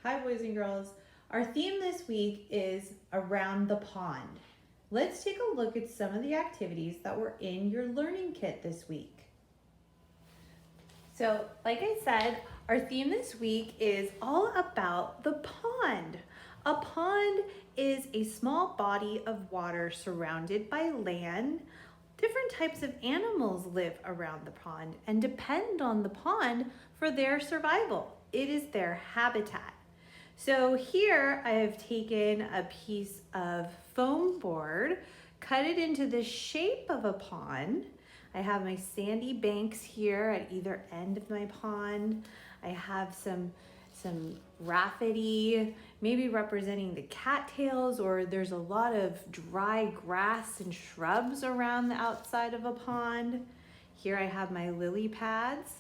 Hi, boys and girls. Our theme this week is around the pond. Let's take a look at some of the activities that were in your learning kit this week. So, like I said, our theme this week is all about the pond. A pond is a small body of water surrounded by land. Different types of animals live around the pond and depend on the pond for their survival. It is their habitat. So here I have taken a piece of foam board, cut it into the shape of a pond. I have my sandy banks here at either end of my pond. I have some raffity, maybe representing the cattails, or there's a lot of dry grass and shrubs around the outside of a pond. Here I have my lily pads,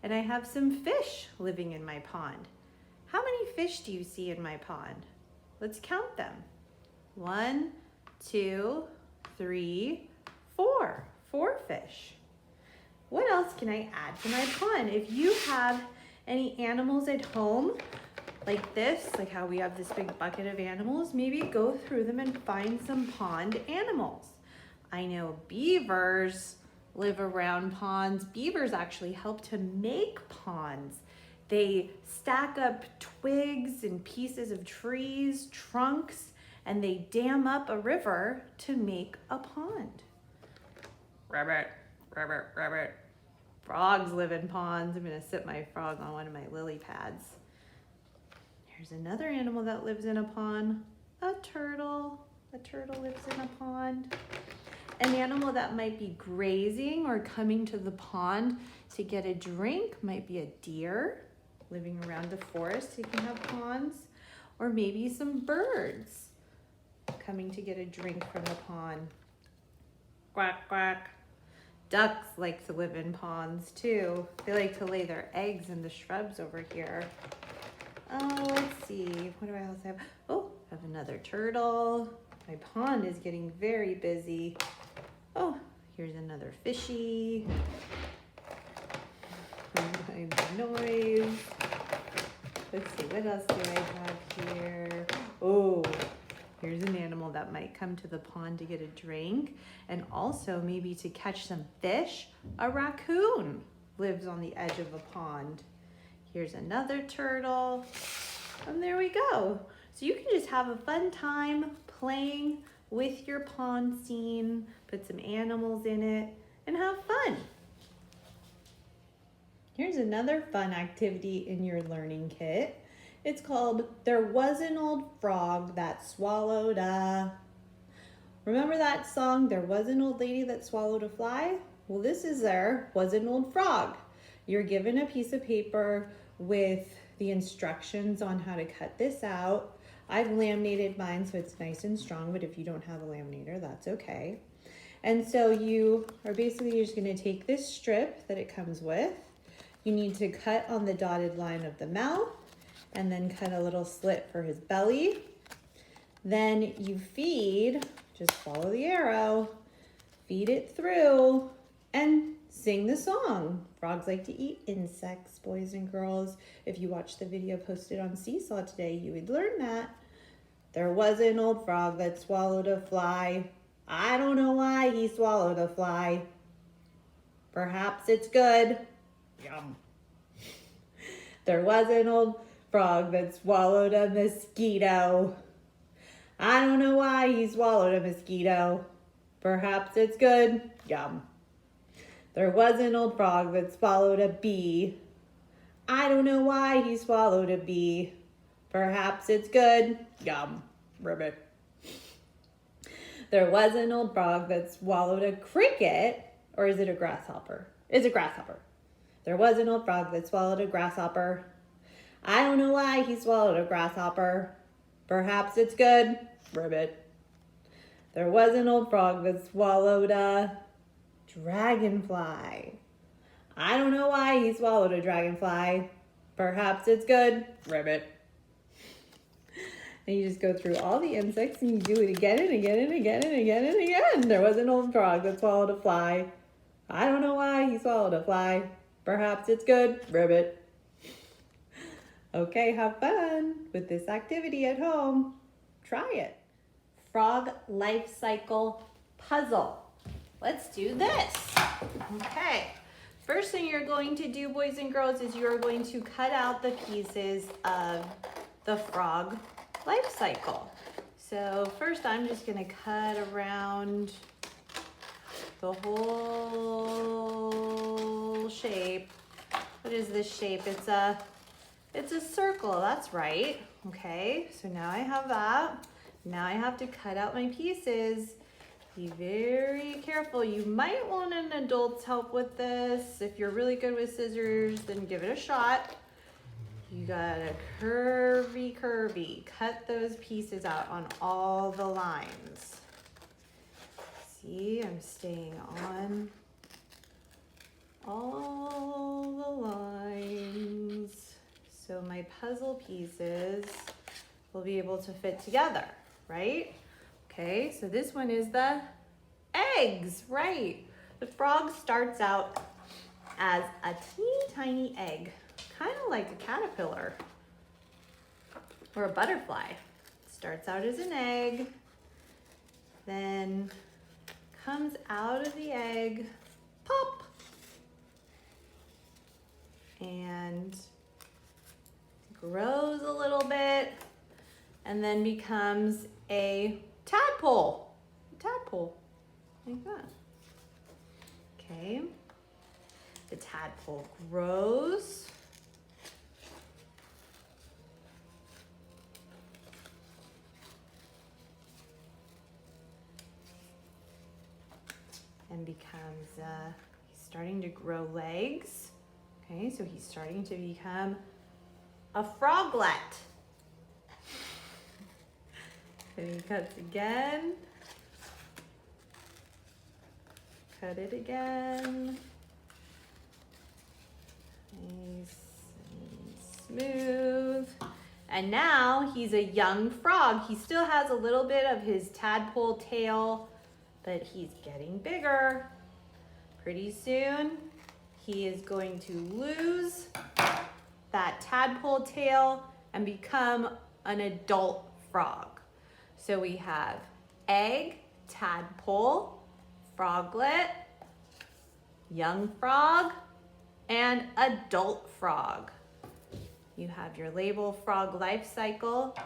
and I have some fish living in my pond. How many fish do you see in my pond? Let's count them. 1, 2, 3, 4. 4 fish. What else can I add to my pond? If you have any animals at home, like this, like how we have this big bucket of animals, maybe go through them and find some pond animals. I know beavers live around ponds. Beavers actually help to make ponds. They stack up twigs and pieces of trees, trunks, and they dam up a river to make a pond. Rabbit, rabbit, rabbit. Frogs live in ponds. I'm gonna sit my frog on one of my lily pads. Here's another animal that lives in a pond, a turtle. A turtle lives in a pond. An animal that might be grazing or coming to the pond to get a drink might be a deer living around the forest. You can have ponds, or maybe some birds coming to get a drink from the pond. Quack, quack. Ducks like to live in ponds too. They like to lay their eggs in the shrubs over here. Oh, let's see. What do I else have? Oh, I have another turtle. My pond is getting very busy. Oh, here's another fishy. Noise. Let's see, what else do I have here? Oh, here's an animal that might come to the pond to get a drink and also maybe to catch some fish. A raccoon lives on the edge of a pond. Here's another turtle, and there we go. So you can just have a fun time playing with your pond scene, put some animals in it, and have fun. Here's another fun activity in your learning kit. It's called There Was an Old Frog That Swallowed a... Remember that song, There Was an Old Lady That Swallowed a Fly? Well, this is There Was an Old Frog. You're given a piece of paper with the instructions on how to cut this out. I've laminated mine so it's nice and strong, but if you don't have a laminator, that's okay. And so you are basically just going to take this strip that it comes with. You need to cut on the dotted line of the mouth and then cut a little slit for his belly. Then you feed, just follow the arrow, feed it through and sing the song. Frogs like to eat insects, boys and girls. If you watched the video posted on Seesaw today, you would learn that. There was an old frog that swallowed a fly. I don't know why he swallowed a fly. Perhaps it's good. Yum. There was an old frog that swallowed a mosquito. I don't know why he swallowed a mosquito. Perhaps it's good. Yum. There was an old frog that swallowed a bee. I don't know why he swallowed a bee. Perhaps it's good. Yum. Ribbit. There was an old frog that swallowed a cricket. Or is it a grasshopper? It's a grasshopper. There was an old frog that swallowed a grasshopper. I don't know why he swallowed a grasshopper. Perhaps it's good. Ribbit. There was an old frog that swallowed a dragonfly. I don't know why he swallowed a dragonfly. Perhaps it's good. Ribbit. And you just go through all the insects and you do it again and again and again and again and again. There was an old frog that swallowed a fly. I don't know why he swallowed a fly. Perhaps it's good. Ribbit. Okay, have fun with this activity at home. Try it. Frog life cycle puzzle. Let's do this. Okay. First thing you're going to do, boys and girls, is you're going to cut out the pieces of the frog life cycle. So first I'm just going to cut around the whole shape. What is this shape? It's a circle, that's right. Okay, so now I have that. Now I have to cut out my pieces. Be very careful. You might want an adult's help with this. If you're really good with scissors, then give it a shot. You gotta curvy. Cut those pieces out on all the lines. See, I'm staying on all the lines. So my puzzle pieces will be able to fit together, right? Okay, so this one is the eggs, right? The frog starts out as a teeny tiny egg, kind of like a caterpillar or a butterfly. Starts out as an egg, then comes out of the egg, pop, and grows a little bit, and then becomes a tadpole, like that. Okay, the tadpole grows. And becomes, he's starting to grow legs. Okay, so he's starting to become a froglet. Then he cuts again. Cut it again. Nice and smooth. And now he's a young frog. He still has a little bit of his tadpole tail, but he's getting bigger. Pretty soon, he is going to lose that tadpole tail and become an adult frog. So we have egg, tadpole, froglet, young frog, and adult frog. You have your label frog life cycle.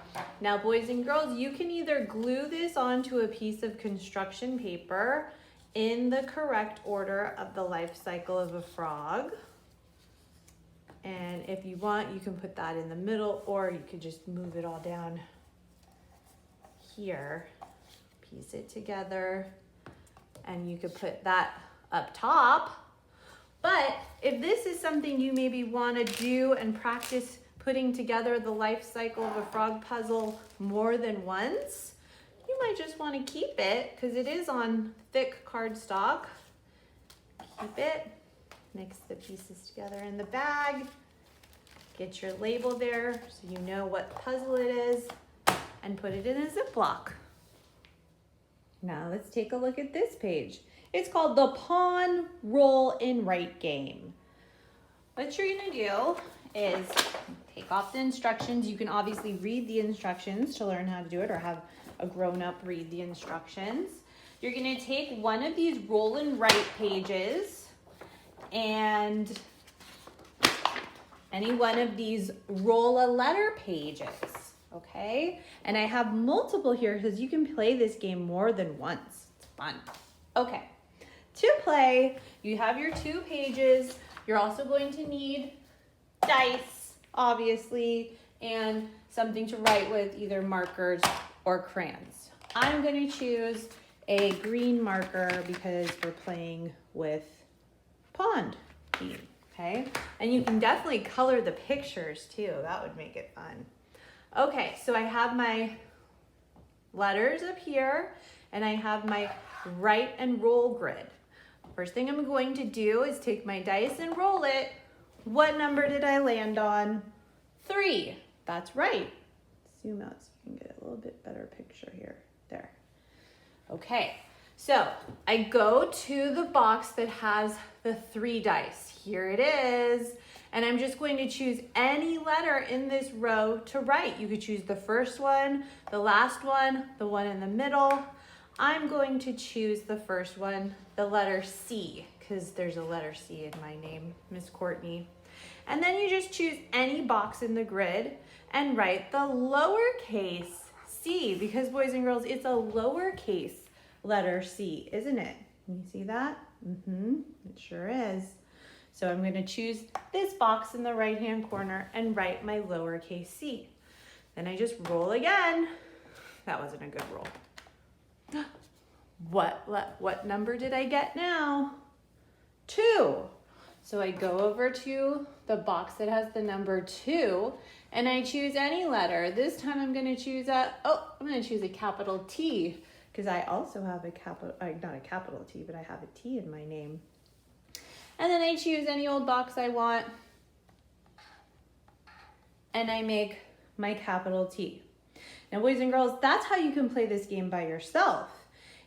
Now, boys and girls, you can either glue this onto a piece of construction paper in the correct order of the life cycle of a frog. And if you want, you can put that in the middle, or you could just move it all down here, piece it together, and you could put that up top. But if this is something you maybe want to do and practice putting together the life cycle of a frog puzzle more than once, you might just want to keep it because it is on thick cardstock. Keep it, mix the pieces together in the bag, get your label there so you know what puzzle it is, and put it in a Ziploc. Now let's take a look at this page. It's called the Pawn Roll and Write Game. What you're gonna do is take off the instructions. You can obviously read the instructions to learn how to do it, or have a grown-up read the instructions. You're gonna take one of these roll and write pages and any one of these roll a letter pages, okay? And I have multiple here because you can play this game more than once. It's fun. Okay. To play, you have your 2 pages. You're also going to need dice, obviously, and something to write with, either markers or crayons. I'm going to choose a green marker because we're playing with pond theme, okay? And you can definitely color the pictures too. That would make it fun. Okay, so I have my letters up here, and I have my write and roll grid. First thing I'm going to do is take my dice and roll it. What number did I land on? 3. That's right. Zoom out so you can get a little bit better picture here. There. Okay, so I go to the box that has the the 3 dice. Here it is. And I'm just going to choose any letter in this row to write. You could choose the first one, the last one, the one in the middle. I'm going to choose the first one, the letter C, because there's a letter C in my name, Miss Courtney. And then you just choose any box in the grid and write the lowercase c, because boys and girls, it's a lowercase letter C, isn't it? Can you see that? It sure is. So I'm going to choose this box in the right-hand corner and write my lowercase c. Then I just roll again. That wasn't a good roll. What number did I get now? 2. So I go over to the box that has the number 2 and I choose any letter. This time I'm going to choose I'm going to choose a capital T, because I also have a capital, not a capital T, but I have a T in my name. And then I choose any old box I want and I make my capital T. Now, boys and girls, that's how you can play this game by yourself.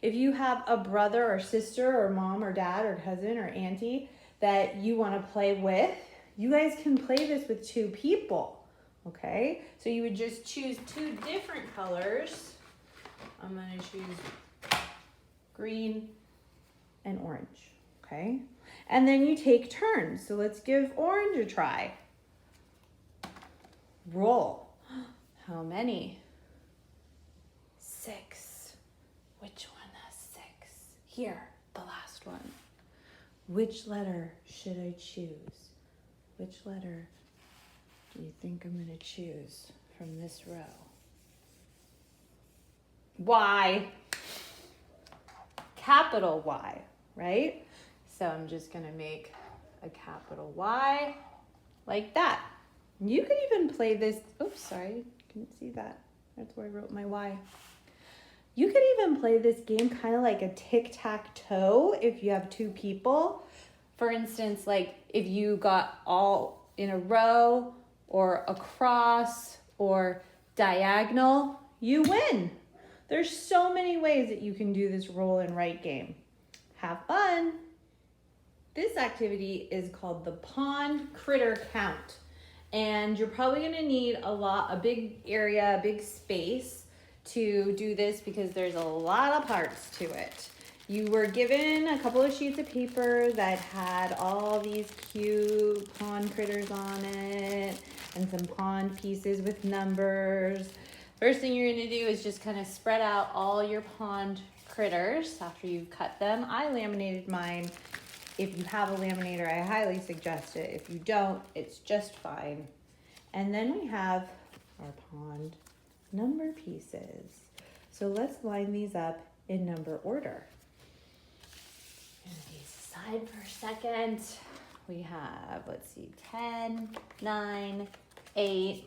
If you have a brother or sister or mom or dad or cousin or auntie that you want to play with, you guys can play this with 2 people, okay? So you would just choose 2 different colors. I'm going to choose green and orange, okay? And then you take turns. So let's give orange a try. Roll. How many? 6. Which one has 6? Here, the last one. Which letter should I choose? Which letter do you think I'm going to choose from this row? Y. Capital Y, right? So I'm just going to make a capital Y like that. You could even play this. Oops, sorry, couldn't see that. That's where I wrote my Y. You could even play this game kind of like a tic-tac-toe if you have 2 people. For instance, like if you got all in a row or across or diagonal, you win. There's so many ways that you can do this roll and write game. Have fun. This activity is called the Pond Critter Count. And you're probably gonna need a big area, a big space to do this because there's a lot of parts to it. You were given a couple of sheets of paper that had all these cute pond critters on it and some pond pieces with numbers. First thing you're gonna do is just kind of spread out all your pond critters after you've cut them. I laminated mine. If you have a laminator, I highly suggest it. If you don't, it's just fine. And then we have our pond number pieces. So let's line these up in number order. And these aside for a second. We have, let's see, 10, 9, 8,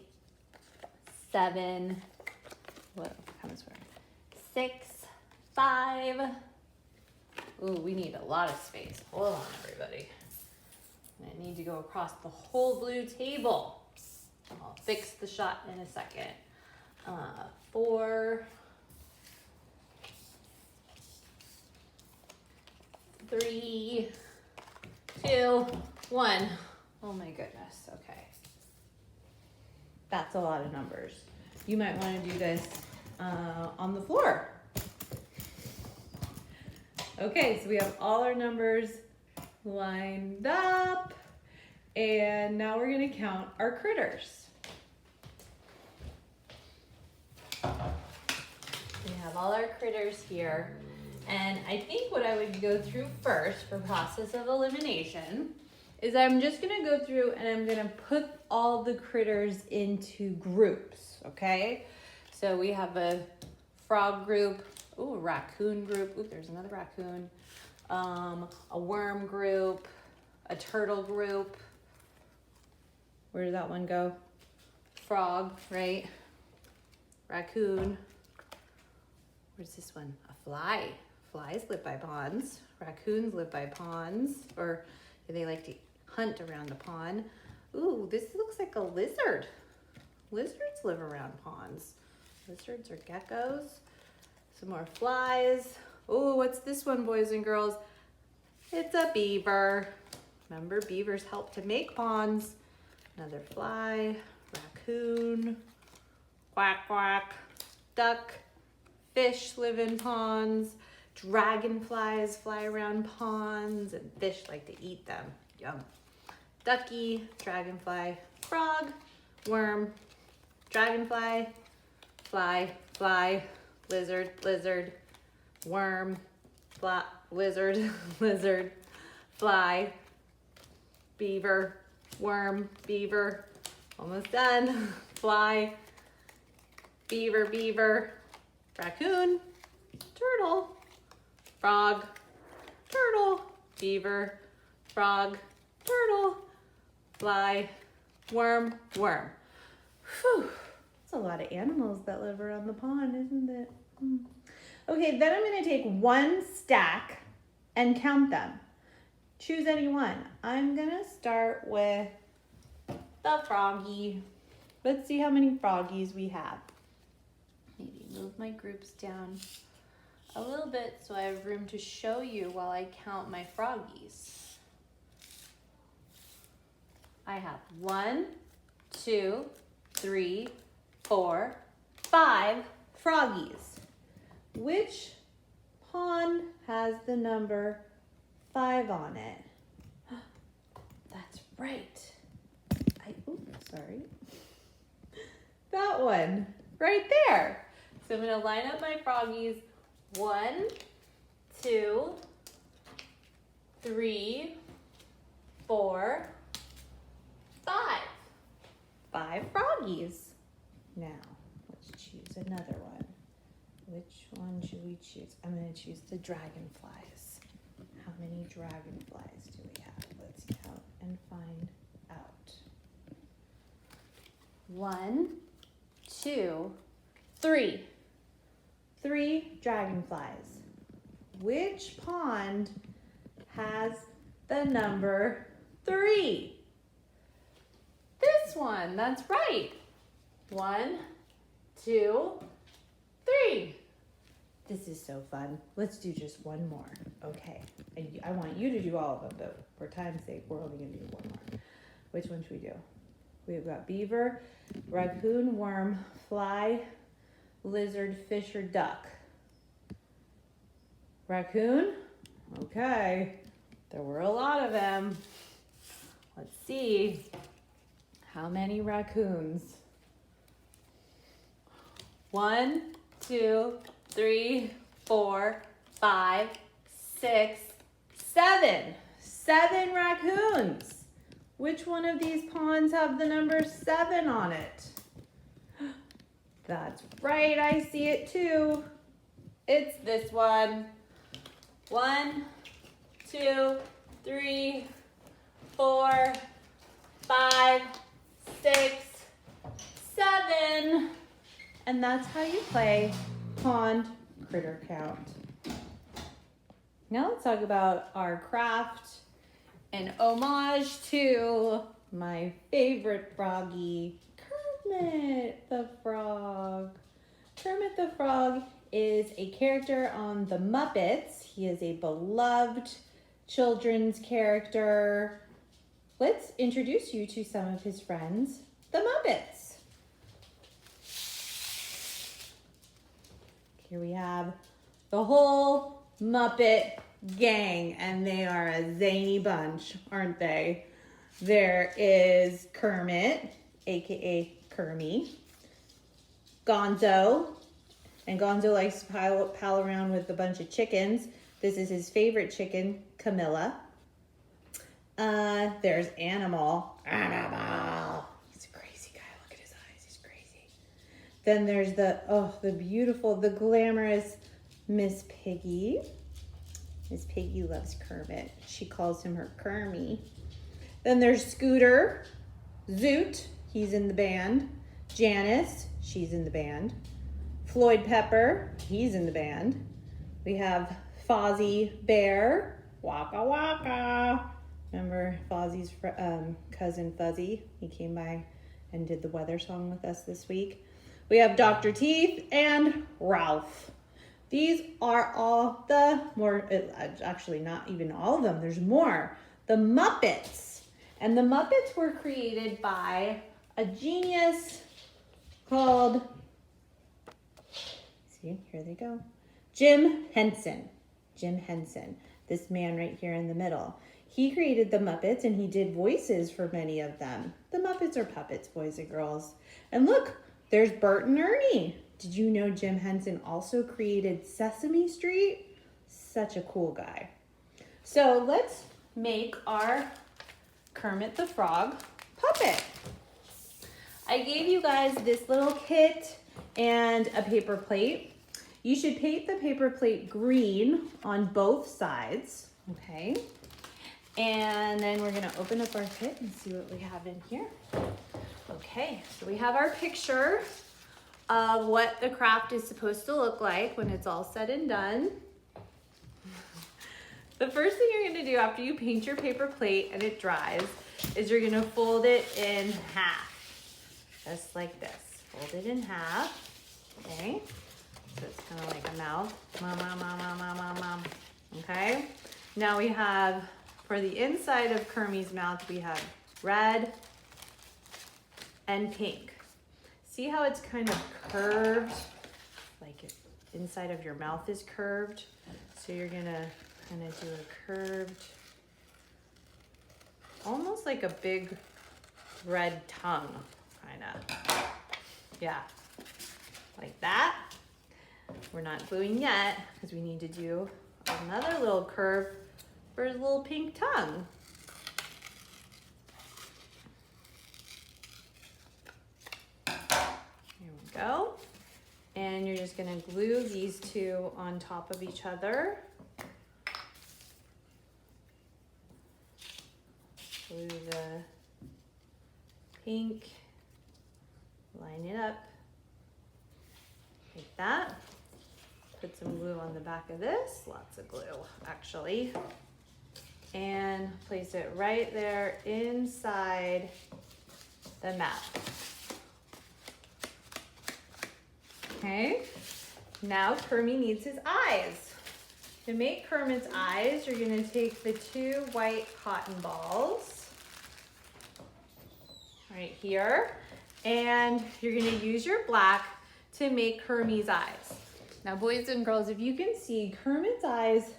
7, what comes first? 6, 5. Ooh, we need a lot of space. Hold on, everybody. I need to go across the whole blue table. I'll fix the shot in a second. 4, 3, 2, 1. Oh my goodness, okay. That's a lot of numbers. You might want to do this on the floor. Okay, so we have all our numbers lined up, and now we're gonna count our critters. We have all our critters here, and I think what I would go through first for process of elimination is I'm just gonna go through and I'm gonna put all the critters into groups, okay? So we have a frog group, ooh, a raccoon group, ooh, there's another raccoon, a worm group, a turtle group. Where did that one go? Frog, right? Raccoon. Where's this one? A fly. Flies live by ponds. Raccoons live by ponds, or they like to hunt around a pond. Ooh, this looks like a lizard. Lizards live around ponds. Lizards or geckos. Some more flies. Oh, what's this one, boys and girls? It's a beaver. Remember, beavers help to make ponds. Another fly, raccoon, quack, quack, duck, fish live in ponds. Dragonflies fly around ponds, and fish like to eat them. Yum. Ducky, dragonfly, frog, worm, dragonfly, fly, fly, lizard, lizard, worm, fly, lizard, lizard, fly, beaver, worm, beaver, almost done, fly, beaver, beaver, raccoon, turtle, frog, turtle, beaver, frog, turtle, fly, worm, worm. Whew, that's a lot of animals that live around the pond, isn't it? Okay, then I'm gonna take one stack and count them. Choose any one. I'm gonna start with the froggy. Let's see how many froggies we have. Maybe move my groups down a little bit so I have room to show you while I count my froggies. I have 1, 2, 3, 4, 5 froggies. Which pond has the number 5 on it? That's right. Sorry. That one, right there. So I'm gonna line up my froggies. 1, 2, 3, 4, 5. 5 froggies. Now, let's choose another one. Which one should we choose? I'm gonna choose the dragonflies. How many dragonflies do we have? Let's count and find out. 1, 2, 3. 3 dragonflies. Which pond has the number 3? This one, that's right. 1, 2, 3. This is so fun. Let's do just one more. Okay. I want you to do all of them, but for time's sake, we're only going to do one more. Which one should we do? We've got beaver, raccoon, worm, fly, lizard, fish, or duck. Raccoon? Okay. There were a lot of them. Let's see. How many raccoons? 1, 2, 3, 4, 5, 6, 7. 7 raccoons. Which one of these ponds have the number 7 on it? That's right, I see it too. It's this one. 1, 2, 3, 4, 5, 6, 7. And that's how you play pond critter count. Now let's talk about our craft and homage to my favorite froggy, Kermit the Frog. Kermit the Frog is a character on The Muppets. He is a beloved children's character. Let's introduce you to some of his friends, the Muppets. Here we have the whole Muppet gang, and they are a zany bunch, aren't they? There is Kermit, aka Kermie, Gonzo, and Gonzo likes to pal around with a bunch of chickens. This is his favorite chicken, Camilla. There's Animal. He's a crazy guy. Look at his eyes. He's crazy. Then there's the beautiful, the glamorous Miss Piggy. Miss Piggy loves Kermit. She calls him her Kermie. Then there's Scooter. Zoot, he's in the band. Janice, she's in the band. Floyd Pepper, he's in the band. We have Fozzie Bear. Waka waka. Remember Fozzie's cousin Fuzzy? He came by and did the weather song with us this week. We have Dr. Teeth and Ralph. These are all the actually not even all of them, there's more. The Muppets. And the Muppets were created by a genius called, see, here they go, Jim Henson. Jim Henson, this man right here in the middle. He created the Muppets and he did voices for many of them. The Muppets are puppets, boys and girls. And look, there's Bert and Ernie. Did you know Jim Henson also created Sesame Street? Such a cool guy. So let's make our Kermit the Frog puppet. I gave you guys this little kit and a paper plate. You should paint the paper plate green on both sides, okay? And then we're gonna open up our kit and see what we have in here. Okay, so we have our picture of what the craft is supposed to look like when it's all said and done. The first thing you're gonna do after you paint your paper plate and it dries is you're gonna fold it in half, just like this. Fold it in half, okay? So it's kind of like a mouth, mom. Okay? Now we have, for the inside of Kermie's mouth, we have red and pink. See how it's kind of curved? Like inside of your mouth is curved. So you're gonna kind of do a curved, almost like a big red tongue, kind of. Yeah, like that. We're not gluing yet because we need to do another little curve for his little pink tongue. Here we go. And you're just gonna glue these two on top of each other. Glue the pink, line it up like that. Put some glue on the back of this, lots of glue actually, and place it right there inside the mouth. Okay, now Kermit needs his eyes. To make Kermit's eyes, you're gonna take the two white cotton balls right here, and you're gonna use your black to make Kermit's eyes. Now, boys and girls, if you can see, Kermit's eyes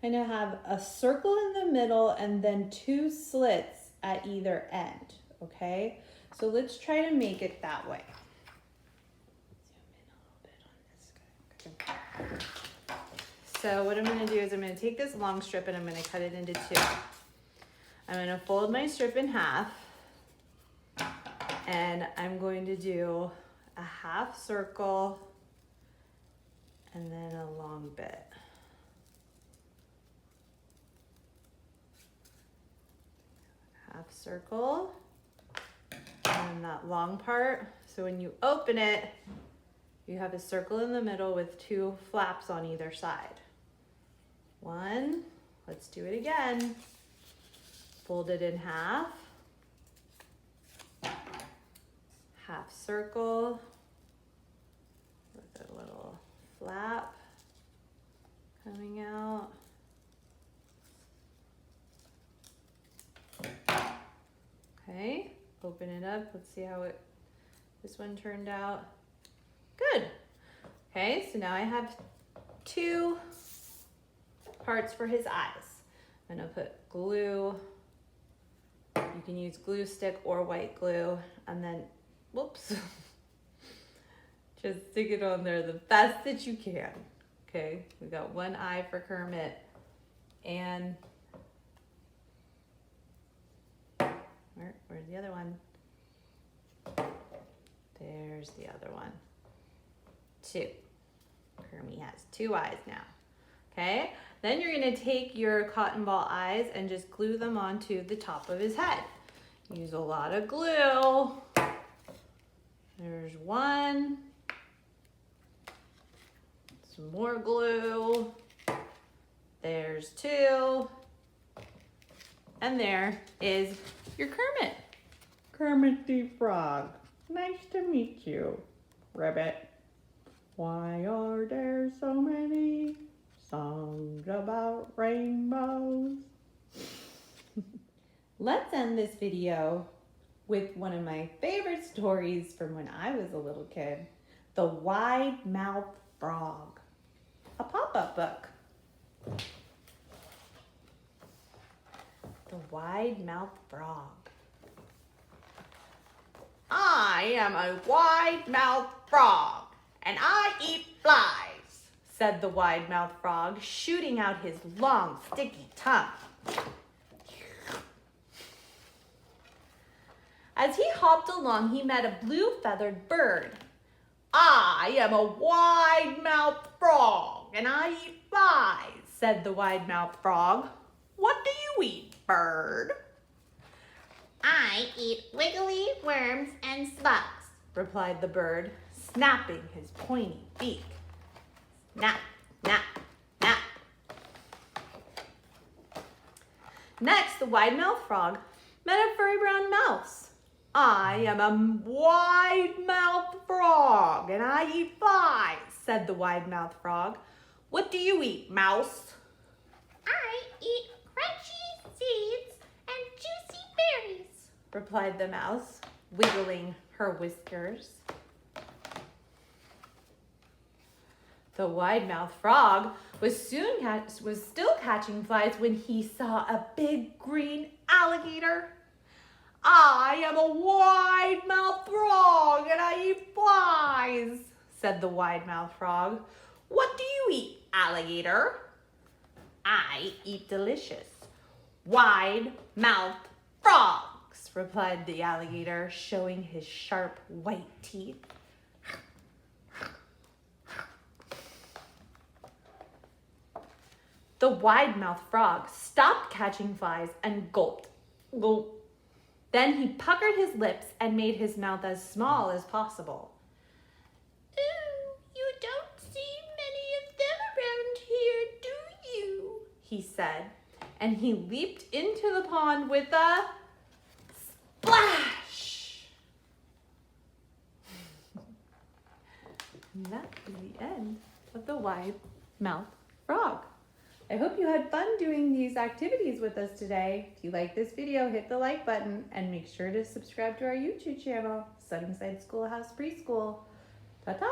kind of have a circle in the middle and then two slits at either end, okay? So let's try to make it that way. Zoom in a little bit on this guy. Okay. So what I'm gonna do is I'm gonna take this long strip and I'm gonna cut it into two. I'm gonna fold my strip in half and I'm going to do a half circle and then a long bit. Half circle, and then that long part. So when you open it, you have a circle in the middle with two flaps on either side. One, let's do it again. Fold it in half. Half circle with a little flap coming out. Okay, open it up. Let's see how this one turned out. Good. Okay, so now I have two parts for his eyes. I'm gonna put glue. You can use glue stick or white glue, and then, whoops. Just stick it on there the best that you can. Okay, we got one eye for Kermit, and where's the other one? There's the other one. Two. Kermit has two eyes now. Okay, then you're gonna take your cotton ball eyes and just glue them onto the top of his head. Use a lot of glue. There's one. Some more glue. There's two. And there is your Kermit. Kermit the Frog. Nice to meet you, Ribbit. Why are there so many songs about rainbows? Let's end this video with one of my favorite stories from when I was a little kid, The Wide-Mouthed Frog, a pop-up book. The Wide-Mouthed Frog. I am a wide-mouthed frog, and I eat flies, said the wide-mouthed frog, shooting out his long, sticky tongue. As he hopped along, he met a blue-feathered bird. I am a wide-mouthed frog, and I eat flies, said the wide-mouthed frog. What do you eat, bird? I eat wiggly worms and slugs, replied the bird, snapping his pointy beak. Snap, snap, snap. Next, the wide-mouthed frog met a furry brown mouse. I am a wide-mouthed frog, and I eat flies, said the wide-mouthed frog. What do you eat, mouse? I eat crunchy seeds and juicy berries, replied the mouse, wiggling her whiskers. The wide-mouthed frog was still catching flies when he saw a big green alligator. I am a wide-mouthed frog and I eat flies, said the wide-mouthed frog. What do you eat, alligator? I eat delicious wide-mouthed frogs, replied the alligator, showing his sharp white teeth. The wide-mouthed frog stopped catching flies and gulped. Gulp. Then he puckered his lips and made his mouth as small as possible. Ooh, you don't see many of them around here, do you? He said, and he leaped into the pond with a splash. And that is the end of the wide-mouthed frog. I hope you had fun doing these activities with us today. If you like this video, hit the like button and make sure to subscribe to our YouTube channel, Sunnyside Schoolhouse Preschool. Ta-ta!